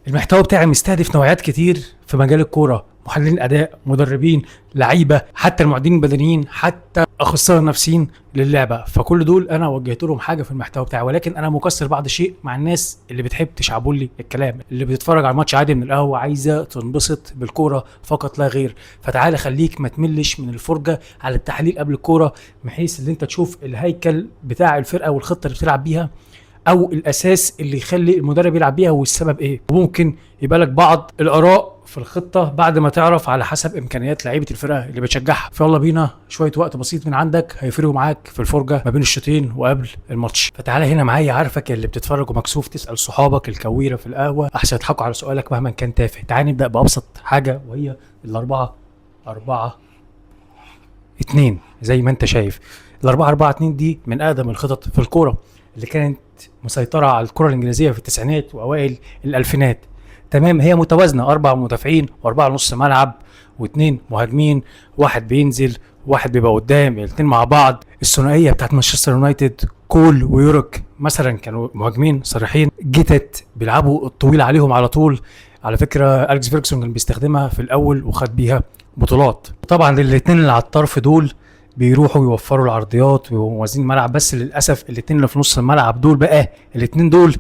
المحتوى بتاعي مستهدف نوعيات كتير في مجال الكوره، محللين اداء، مدربين، لعيبه، حتى المعدين البدنيين، حتى اخصائيين نفسيين للعبه. فكل دول انا وجهت لهم حاجه في المحتوى بتاعي، ولكن انا مقصر بعض الشيء مع الناس اللي بتحب تشعبوا لي الكلام، اللي بتتفرج على الماتش عادي من القهوه عايزه تنبسط بالكوره فقط لا غير. فتعالى خليك ما تملش من الفرجه على التحليل قبل الكوره، بحيث ان انت تشوف الهيكل بتاع الفرقه والخطه اللي بتلعب بيها، او الاساس اللي يخلي المدرب يلعب بيها والسبب ايه. وممكن يبقى لك بعض الاراء في الخطه بعد ما تعرف على حسب امكانيات لعيبه الفرقه اللي بتشجعها. فيلا بينا، شويه وقت بسيط من عندك هيفرقوا معاك في الفرجه ما بين الشوطين وقبل الماتش. فتعالى هنا معايا، عارفك اللي بتتفرج ومكسوف تسال صحابك الكويره في القهوه احسن يضحكوا على سؤالك مهما كان تافه. تعالى نبدا بابسط حاجه، وهي الاربعه 4-2. زي ما انت شايف الاربعه 4-2 دي من اقدم الخطط في الكوره، اللي كانت مسيطرة على الكرة الإنجليزية في التسعينات وأوائل الألفينات. تمام، هي متوازنة، 4 مدافعين و4 نص ملعب و2 مهاجمين، واحد بينزل واحد بيبقى قدام، الاثنين مع بعض. الثنائية بتاعت مانشستر يونايتد، كول ويورك مثلا كانوا مهاجمين صريحين. جيتت بيلعبوا الطويل عليهم على طول. على فكرة أليكس فيرجسون كان بيستخدمها في الأول وخد بيها بطولات. طبعا الاثنين اللي على الطرف دول بيروحوا يوفروا العرضيات وموازين الملعب، بس للاسف الاثنين اللي في نص الملعب دول بقى، الاثنين دول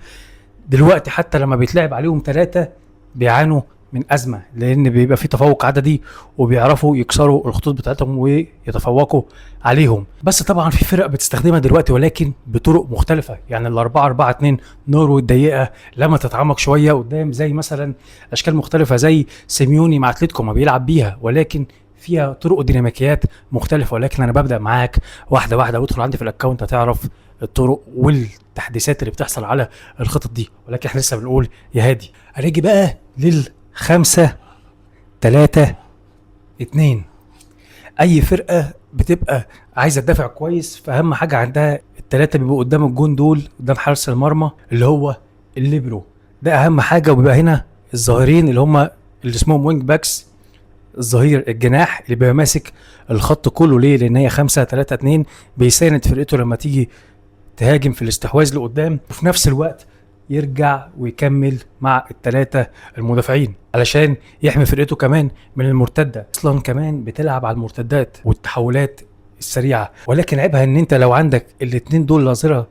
دلوقتي حتى لما بيتلعب عليهم ثلاثه بيعانوا من ازمه، لان بيبقى في تفوق عددي وبيعرفوا يكسروا الخطوط بتاعتهم ويتفوقوا عليهم. بس طبعا في فرق بتستخدمها دلوقتي ولكن بطرق مختلفه. يعني الاربعه 4-2 نورو الضيقه لما تتعمق شويه قدام، زي مثلا اشكال مختلفه زي سيميوني مع اتلتيكو ما بيلعب بيها، ولكن فيها طرق وديناميكيات مختلفه. ولكن انا ببدا معاك واحده واحده، وادخل عندي في الاكونت هتعرف الطرق والتحديثات اللي بتحصل على الخطط دي. ولكن احنا لسه بنقول يا هادي. هنيجي بقى لل5-3-2. اي فرقه بتبقى عايزه تدافع كويس، فاهم حاجه عندها الثلاثه بيبقوا قدام الجون دول، قدام حارس المرمى اللي هو الليبرو ده اهم حاجه. وبيبقى هنا الظاهرين اللي هم اللي اسمهم وينج باكس، الظهير الجناح اللي بيبقى ماسك الخط كله. ليه؟ لان هي 5-3-2 بيساند فرقته لما تيجي تهاجم في الاستحواذ لقدام، وفي نفس الوقت يرجع ويكمل مع الثلاثه المدافعين علشان يحمي فرقته كمان من المرتده. اصلا كمان بتلعب على المرتدات والتحولات السريعه. ولكن عيبها ان انت لو عندك الاثنين دول لاظره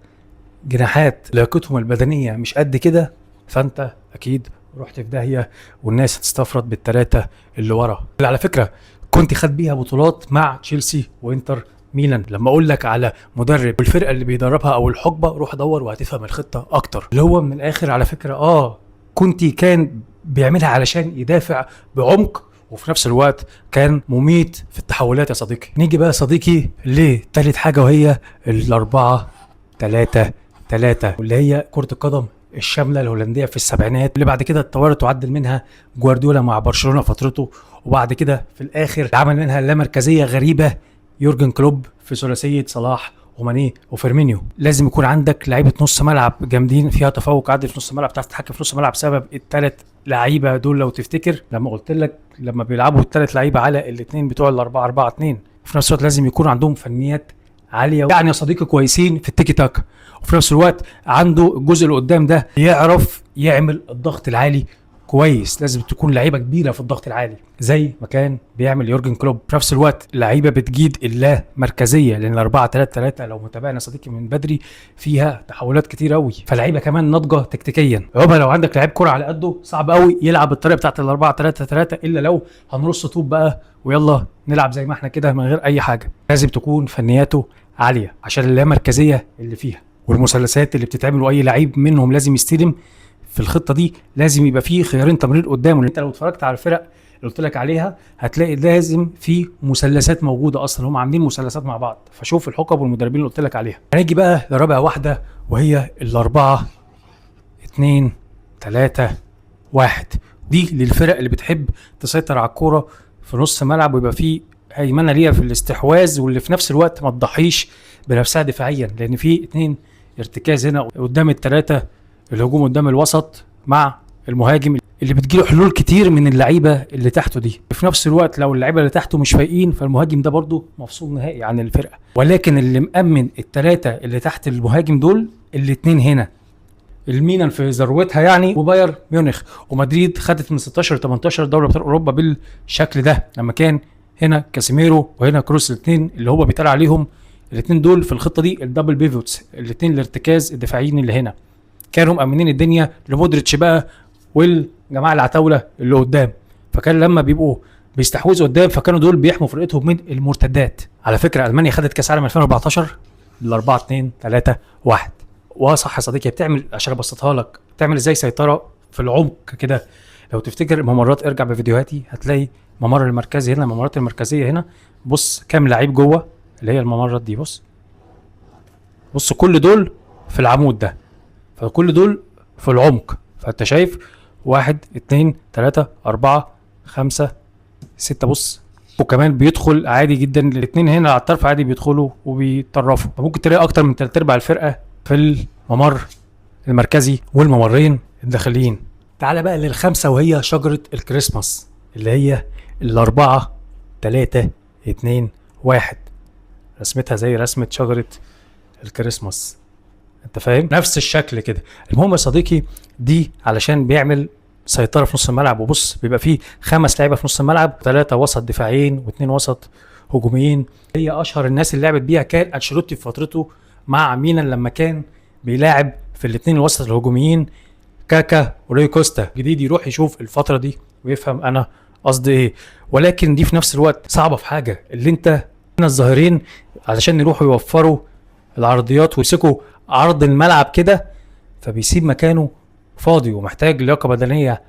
جناحات لياقتهم البدنيه مش قد كده، فانت اكيد رحت في داهيه، والناس هتستفرد بالثلاثه اللي ورا، اللي على فكره كنت خد بيها بطولات مع تشيلسي وانتر ميلان. لما اقول لك على مدرب والفرقه اللي بيدربها او الحقبه، روح دور وهتفهم الخطه اكتر. اللي هو من الاخر على فكره كنت كان بيعملها علشان يدافع بعمق، وفي نفس الوقت كان مميت في التحولات يا صديقي. نيجي بقى صديقي لثالث حاجه، وهي 4-3-3، واللي هي كره القدم الشامله الهولنديه في السبعينات، اللي بعد كده اتطورت وعدل منها جوارديولا مع برشلونه فترته، وبعد كده في الاخر عمل منها اللامركزيه غريبه يورجن كلوب في ثلاثيه صلاح وماني وفيرمينيو. لازم يكون عندك لعيبه نص ملعب جامدين فيها تفوق عدل في نص الملعب، تعرف تتحكم في نص الملعب بسبب الثلاث لعيبه دول. لو تفتكر لما قلت لك لما بيلعبوا الثلاث لعيبه على الاثنين بتوع ال4-4-2، في نفس الوقت لازم يكون عندهم فنيات عاليه، يعني يا صديقي كويسين في التيكي تاكا، وفي نفس الوقت عنده الجزء اللي قدام ده يعرف يعمل الضغط العالي كويس. لازم تكون لعيبه كبيره في الضغط العالي زي ما كان بيعمل يورجن كلوب. في نفس الوقت لعيبه بتجيد اللا مركزيه، لان 4-3-3 لو متابعنا صديقي من بدري فيها تحولات كتير قوي، فلعيبه كمان ناضجه تكتيكيا. عقبه لو عندك لعيب كره على قده صعب قوي يلعب الطريقه بتاعت 4-3-3 الا لو هنرص طوب بقى ويلا نلعب زي ما احنا كده من غير اي حاجه. لازم تكون فنياته عاليه عشان اللا مركزيه اللي فيها، والمثلثات اللي بتتعمل واي لعيب منهم لازم يستلم. في الخطه دي لازم يبقى فيه خيارين تمرير قدامه، لان انت لو اتفرجت على الفرق اللي قلت لك عليها هتلاقي لازم في مثلثات موجوده، اصلا هم عاملين مثلثات مع بعض. فشوف الحقب والمدربين اللي قلت لك عليها. هنيجي بقى لرابع واحده، وهي 4-2-3-1. دي للفرق اللي بتحب تسيطر على الكوره في نص ملعب ويبقى فيه هيمنه ليها في الاستحواذ، واللي في نفس الوقت ما تضحيش بنفسها دفاعيا، لان في 2 ارتكاز هنا قدام الثلاثه، الهجوم قدام الوسط مع المهاجم اللي بتجيله حلول كتير من اللعيبه اللي تحته دي. في نفس الوقت لو اللعيبه اللي تحته مش فايقين، فالمهاجم ده برضو مفصول نهائي عن الفرقه. ولكن اللي مأمن الثلاثه اللي تحت المهاجم دول الاثنين هنا، الميلان في ذروتها يعني، وباير ميونخ، ومدريد خدت من 16 ل 18 دوري ابطال اوروبا بالشكل ده، لما كان هنا كاسيميرو وهنا كروس، الاثنين اللي هو بيتقال عليهم الاثنين دول في الخطه دي الدبل بيفوتس، الاثنين الارتكاز الدفاعيين اللي هنا كانوا مأمنين الدنيا لمودريتش بقى والجماعه العتاوله اللي قدام. فكان لما بيبقوا بيستحوذوا قدام فكانوا دول بيحموا فرقتهم من المرتدات. على فكره المانيا خدت كاس عالم 2014 بال 4 2 3 1. وصح يا صديقي، بتعمل عشان ابسطها لك بتعمل ازاي سيطره في العمق كده. لو تفتكر الممرات، ارجع بفيديوهاتي هتلاقي ممر المركزي هنا، الممرات المركزيه هنا، بص كام لعيب جوه اللي هي الممرات دي، بص كل دول في العمود ده، فكل دول في العمق. فانت شايف 1 2 3 4 5 6، بص وكمان بيدخل عادي جدا الاثنين هنا على الطرف عادي بيدخلوا وبيطرفوا. فممكن تلاقي اكتر من 3/4 الفرقه في الممر المركزي والممرين الداخليين. تعال بقى للخمسه وهي شجره الكريسماس اللي هي 4 3 2 1. رسمتها زي رسمه شجره الكريسماس، انت فاهم، نفس الشكل كده. المهم يا صديقي، دي علشان بيعمل سيطره في نص الملعب. وبص بيبقى فيه 5 لعيبه في نص الملعب، 3 وسط دفاعيين و2 وسط هجوميين. هي اشهر الناس اللي لعبت بيها كان انشيلوتي في فترته مع ميلان، لما كان بيلاعب في الاثنين الوسط الهجوميين كاكا وري كوستا. جديد يروح يشوف الفتره دي ويفهم انا قصدي ايه. ولكن دي في نفس الوقت صعبه في حاجه، اللي انت هنا الظاهرين علشان يروحوا يوفروا العرضيات ويمسكوا عرض الملعب كده، فبيسيب مكانه فاضي ومحتاج لياقه بدنيه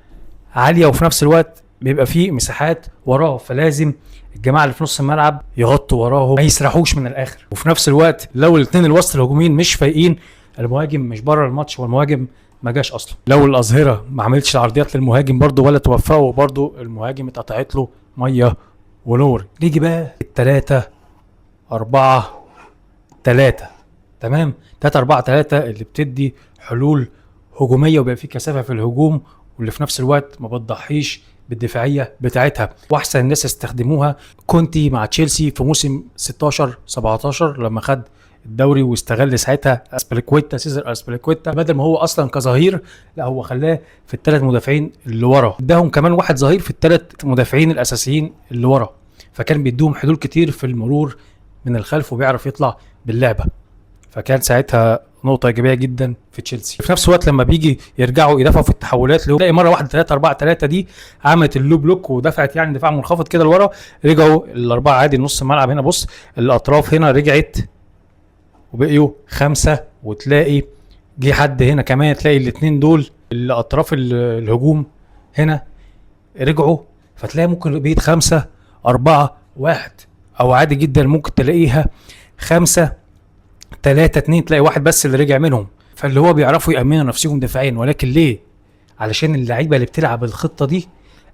عاليه، وفي نفس الوقت بيبقى فيه مساحات وراه، فلازم الجماعه اللي في نص الملعب يغطوا وراهم ما يسرحوش من الاخر. وفي نفس الوقت لو الاثنين الوسط الهجوميين مش فايقين، المهاجم مش بره الماتش والمهاجم ما جاش اصلا. لو الاظهره ما عملتش العرضيات للمهاجم برده ولا توفقوا، برده المهاجم اتقطعت له ميه ونور. نيجي بقى 3 4 3. تمام، 3 4 3 اللي بتدي حلول هجوميه وبيبقى في كثافه في الهجوم، واللي في نفس الوقت ما بتضحيش بالدفاعيه بتاعتها. واحسن الناس استخدموها كونتي مع تشيلسي في موسم 16 17 لما خد الدوري، واستغل ساعتها اسبليكويتا، سيزر اسبليكويتا، بدل ما هو اصلا كظهير لا هو خلاه في الثلاث مدافعين اللي ورا، اداهم كمان واحد ظهير في الثلاث مدافعين الاساسيين اللي ورا، فكان بيدوهم حلول كتير في المرور من الخلف وبيعرف يطلع باللعبه. فكان ساعتها نقطة إيجابية جدا في تشيلسي. في نفس الوقت لما بيجي يرجعوا يدافعوا في التحولات، تلاقي مرة واحدة 3 4 3 دي عملت اللو بلوك ودفعت يعني دفاع منخفض كده لورا، رجعوا الأربعة عادي نص الملعب هنا، بص الأطراف هنا رجعت وبقيوا 5، وتلاقي جه حد هنا كمان تلاقي الاثنين دول الأطراف الهجوم هنا رجعوا، فتلاقي ممكن بقيت 5 4 1، أو عادي جدا ممكن تلاقيها 5 3 2، تلاقي واحد بس اللي رجع منهم. فاللي هو بيعرفوا يأمنوا نفسهم دفاعيا. ولكن ليه؟ علشان اللعيبه اللي بتلعب الخطه دي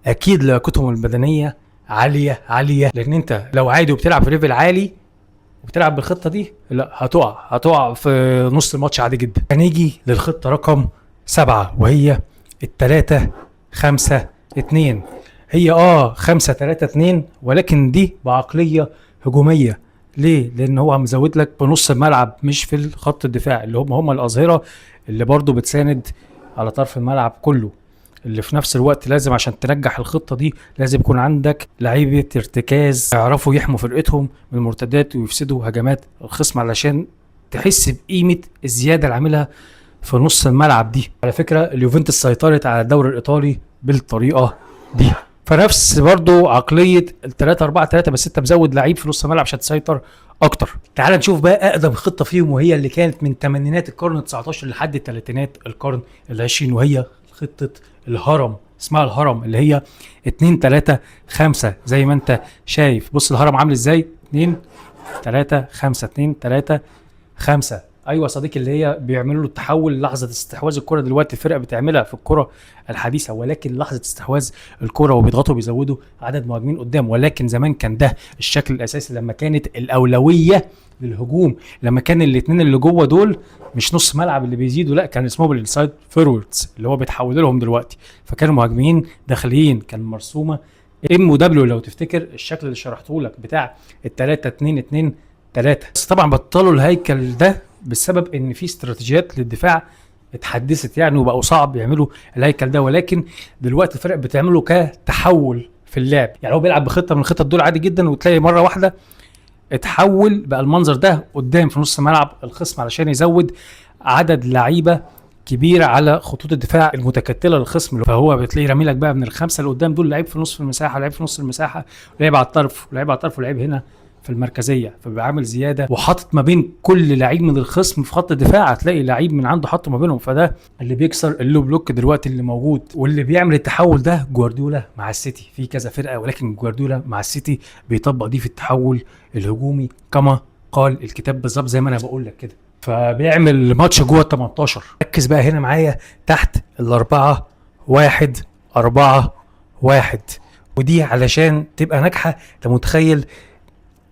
اكيد لياقتهم البدنيه عاليه، لان انت لو عادي وبتلعب في ليفل عالي وبتلعب بالخطه دي لا هتقع في نص الماتش عادي جدا. هنيجي للخطه رقم 7 وهي 3 5 2. هي 5 3 2 ولكن دي بعقليه هجوميه. ليه؟ لان هو مزود لك بنص الملعب مش في الخط الدفاع، اللي هم الاظهره اللي برضو بتساند على طرف الملعب كله، اللي في نفس الوقت لازم عشان تنجح الخطه دي لازم يكون عندك لعيبه ارتكاز يعرفوا يحموا فرقتهم من المرتدات ويفسدوا هجمات الخصم، علشان تحس بقيمه الزياده اللي عاملها في نص الملعب دي. على فكره اليوفنتوس سيطرت على الدوري الايطالي بالطريقه دي، فنفس برضو عقليه ال 3 4 3 بس انت مزود لعيب في نص الملعب عشان تسيطر اكتر. تعال نشوف بقى اقدم خطه فيهم وهي اللي كانت من ثمانينات القرن ال19 لحد الثلاثينات القرن ال20، وهي خطه الهرم، اسمها الهرم، اللي هي 2 3 5 زي ما انت شايف. بص الهرم عامل ازاي، 2 3 5 2 3 5. ايوه صديقي، اللي هي بيعملوا له التحول لحظه استحواذ الكره. دلوقتي الفرقه بتعملها في الكره الحديثه، ولكن لحظه استحواذ الكره وبيضغطوا بيزودوا عدد مهاجمين قدام. ولكن زمان كان ده الشكل الاساسي لما كانت الاولويه للهجوم، لما كان الاثنين اللي جوه دول مش نص ملعب اللي بيزيدوا، لا كان اسمهم الانسايد فوروردز اللي هو بيتحول لهم دلوقتي، فكانوا مهاجمين داخليين. كان مرسومه ام ودبليو لو تفتكر الشكل اللي شرحته لك بتاع ال3 2 2 3. بس طبعا بطلوا الهيكل ده بسبب ان في استراتيجيات للدفاع اتحدثت يعني وبقوا صعب يعملوا الهيكل ده، ولكن دلوقتي الفرق بتعمله كتحول في اللعب. يعني هو بيلعب بخطه من الخطط دول عادي جدا، وتلاقي مره واحده اتحول بقى المنظر ده قدام في نص ملعب الخصم علشان يزود عدد لعيبه كبيره على خطوط الدفاع المتكتله للخصم. فهو بتلاقي رامي لك بقى من الخمسه اللي قدام دول لعيب في نص المساحه، لعيب في نص المساحه، ولعيب على الطرف، ولعيب على الطرف، ولعيب هنا في المركزيه. فبيبقى عامل زياده وحاطط ما بين كل لعيب من الخصم في خط الدفاع هتلاقي لعيب من عنده حاطه ما بينهم. فده اللي بيكسر اللو بلوك دلوقتي اللي موجود، واللي بيعمل التحول ده جوارديولا مع السيتي. في كذا فرقه ولكن جوارديولا مع السيتي بيطبق دي في التحول الهجومي كما قال الكتاب بالظبط زي ما انا بقول لك كده. فبيعمل ماتش جوه ال 18. ركز بقى هنا معايا تحت الأربعة 1-4-1، ودي علشان تبقى ناجحه انت متخيل،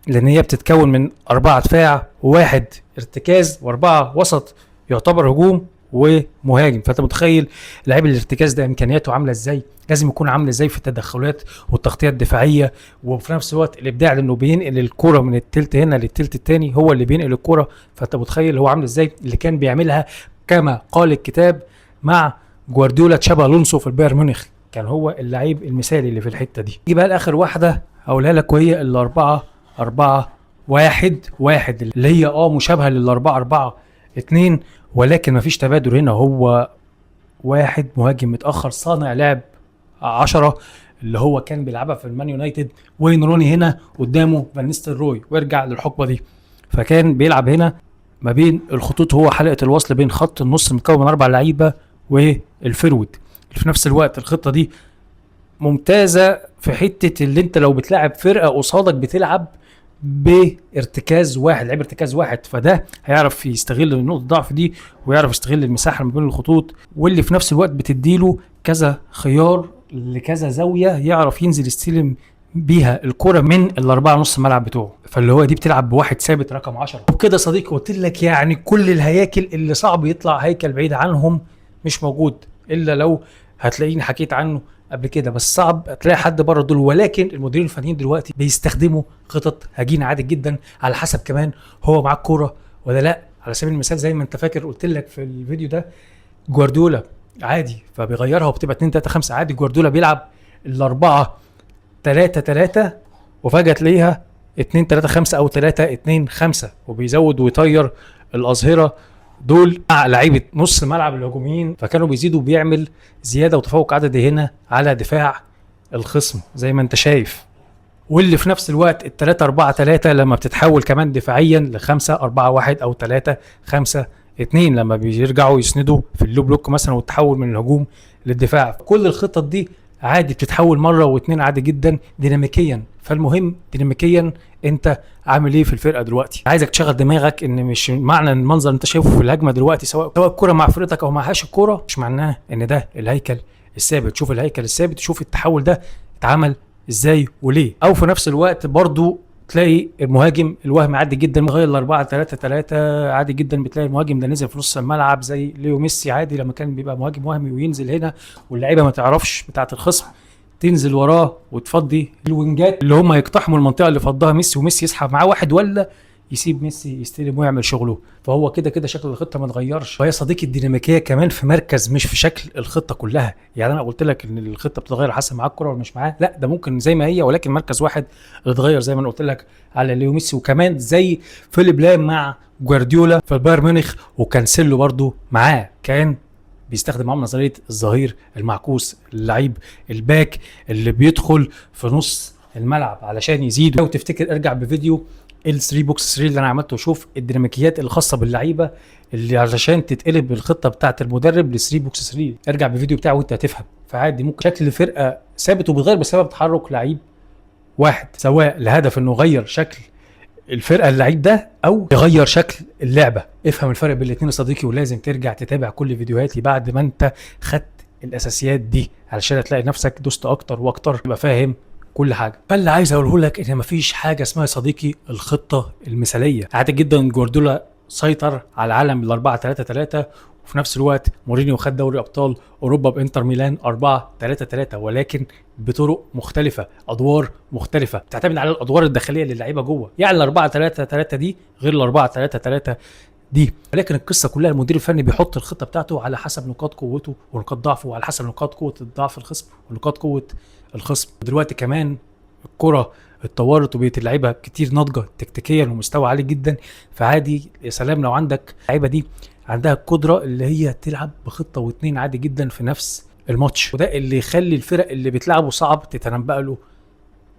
لان هي بتتكون من 4 دفاع و1 ارتكاز و4 وسط يعتبر هجوم ومهاجم. فانت متخيل لاعب الارتكاز ده امكانياته عامله ازاي، لازم يكون عامل ازاي في التدخلات والتغطيه الدفاعيه، وفي نفس الوقت الابداع لانه بينقل الكره من التلت هنا للتلت الثاني، هو اللي بينقل الكره. فانت متخيل هو عامل ازاي، اللي كان بيعملها كما قال الكتاب مع جوارديولا تشابي الونسو في البايرن ميونخ، كان هو اللعيب المثالي اللي في الحته دي. يجي بقى الاخر واحده هقولها لك، وهي ال4-4-1 اللي هي مشابهه لل4-4-2 ولكن مفيش تبادل هنا. هو واحد مهاجم متاخر صانع لعب 10 اللي هو كان بيلعبها في المان يونايتد، وين روني هنا قدامه فان نيستلروي، ويرجع للحقبه دي. فكان بيلعب هنا ما بين الخطوط، هو حلقه الوصل بين خط النص مكون من 4 لعيبه والفرود. في نفس الوقت الخطه دي ممتازه في حته اللي انت لو بتلعب فرقه قصادك بتلعب بارتكاز واحد، لعيب ارتكاز واحد، فده هيعرف يستغل النقطه الضعف دي ويعرف يستغل المساحه ما بين الخطوط، واللي في نفس الوقت بتديله كذا خيار لكذا زاويه يعرف ينزل يستلم بيها الكره من الاربعه نص ملعب بتوعه. فاللي هو دي بتلعب بواحد ثابت رقم 10. وكده صديقي قلت لك يعني كل الهياكل اللي صعب يطلع هيكل بعيد عنهم مش موجود، الا لو هتلاقيني حكيت عنه قبل كده، بس صعب تلاقي حد بره دول. ولكن المديرين الفنيين دلوقتي بيستخدموا خطط هجين عادي جدا على حسب كمان هو معاه الكوره ولا لا. على سبيل المثال زي ما انت فاكر قلت لك في الفيديو ده، جوارديولا عادي فبيغيرها وبتبقى 2-3-5 عادي. جوارديولا بيلعب ال4-3-3 وفجاه تلاقيها 2-3-5 او 3-2-5 وبيزود ويطير الاظهره دول مع لعيبه نص ملعب الهجوميين، فكانوا بيزيدوا بيعمل زياده وتفوق عددي هنا على دفاع الخصم زي ما انت شايف. واللي في نفس الوقت ال3-4-3 لما بتتحول كمان دفاعيا ل5-4-1 او 3-5-2 لما بيرجعوا يسندوا في اللو بلوك مثلا والتحول من الهجوم للدفاع. كل الخطط دي عادي بتتحول مره واثنين عادي جدا ديناميكيا. فالمهم ديناميكيا انت عامل ايه في الفرقه دلوقتي. عايزك تشغل دماغك ان مش معنى المنظر انت شايفه في الهجمه دلوقتي سواء الكره مع فرقتك او معهاش الكره مش معناه ان ده الهيكل الثابت. شوف الهيكل الثابت، شوف التحول ده اتعمل ازاي وليه. او في نفس الوقت برضو تلاقي المهاجم الوهمي عادي جدا مغير ل4-3-3 عادي جدا، بتلاقي المهاجم ده نزل في نص الملعب زي ليو ميسي عادي لما كان بيبقى مهاجم وهمي وينزل هنا واللعيبه ما تعرفش بتاعه الخصم تنزل وراه وتفضي الوينجات اللي هم يقتحموا المنطقه اللي فضها ميسي، وميسي يسحب معاه واحد ولا يسيب ميسي يستلم ويعمل شغله. فهو كده شكل الخطه ما اتغيرش، وهي صديقي الديناميكيه كمان في مركز مش في شكل الخطه كلها. يعني انا قلت لك ان الخطه بتتغير حسب معاك الكره ولا مش معاه، لا ده ممكن زي ما هي ولكن مركز واحد اللي اتغير زي ما انا قلت لك على ليو ميسي، وكمان زي فيليب لام مع جوارديولا في البايرن ميونخ، وكانسيلو برضو معاه كان بيستخدم معاهم نظريه الظهير المعكوس، اللعيب الباك اللي بيدخل في نص الملعب علشان يزيد. لو تفتكر ارجع بفيديو ال3 بوكس 3 اللي انا عملته وشوف الديناميكيات الخاصه باللعيبه اللي علشان تتقلب الخطه بتاعه المدرب ل3 بوكس 3. ارجع بالفيديو بتاعه وانت هتفهم. فعادي ممكن شكل الفرقه ثابت وبيتغير بسبب تحرك لعيب واحد، سواء لهدف انه يغير شكل الفرقه اللعيب ده او يغير شكل اللعبه. افهم الفرق بين الاثنين يا صديقي، ولازم ترجع تتابع كل فيديوهاتي بعد ما انت خدت الاساسيات دي علشان تلاقي نفسك دوست اكتر واكتر تبقى فاهم كل حاجه. فاللي عايز اقوله لك ان مفيش حاجه اسمها يا صديقي الخطه المثاليه. عادي جدا جوارديولا سيطر على العالم بال4-3-3 وفي نفس الوقت مورينيو خد دوري ابطال اوروبا بانتر ميلان 4-3-3 ولكن بطرق مختلفه، ادوار مختلفه بتعتمد على الادوار الداخليه للعيبه جوه. يعني ال4-3-3 دي غير ال4-3-3 دي. ولكن القصه كلها المدير الفني بيحط الخطه بتاعته على حسب نقاط قوته ونقاط ضعفه، وعلى حسب نقاط قوه ضعف الخصم ونقاط قوه الخصم. ودلوقتي كمان الكره اتطورت وبقت اللعيبه كتير ناضجه تكتيكيا ومستوى عالي جدا، فعادي يا سلام لو عندك اللعيبه دي عندها القدره اللي هي تلعب بخطه واتنين عادي جدا في نفس الماتش، وده اللي يخلي الفرق اللي بتلعبه صعب تتنبأ له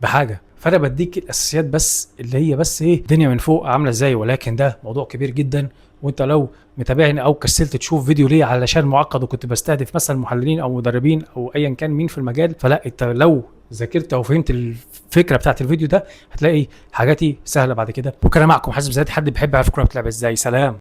بحاجه. فانا بديك الاساسيات بس اللي هي بس ايه الدنيا من فوق عامله ازاي، ولكن ده موضوع كبير جدا. وانت لو متابعني او كسلت تشوف فيديو ليه علشان معقد وكنت بستهدف مثلا محللين او مدربين او ايا كان مين في المجال، فلا انت لو ذاكرت او فهمت الفكره بتاعت الفيديو ده هتلاقي حاجاتي سهله بعد كده. وكان معكم حازم زياد، حد بيحب يعرف الكوره بتلعب ازاي. سلام.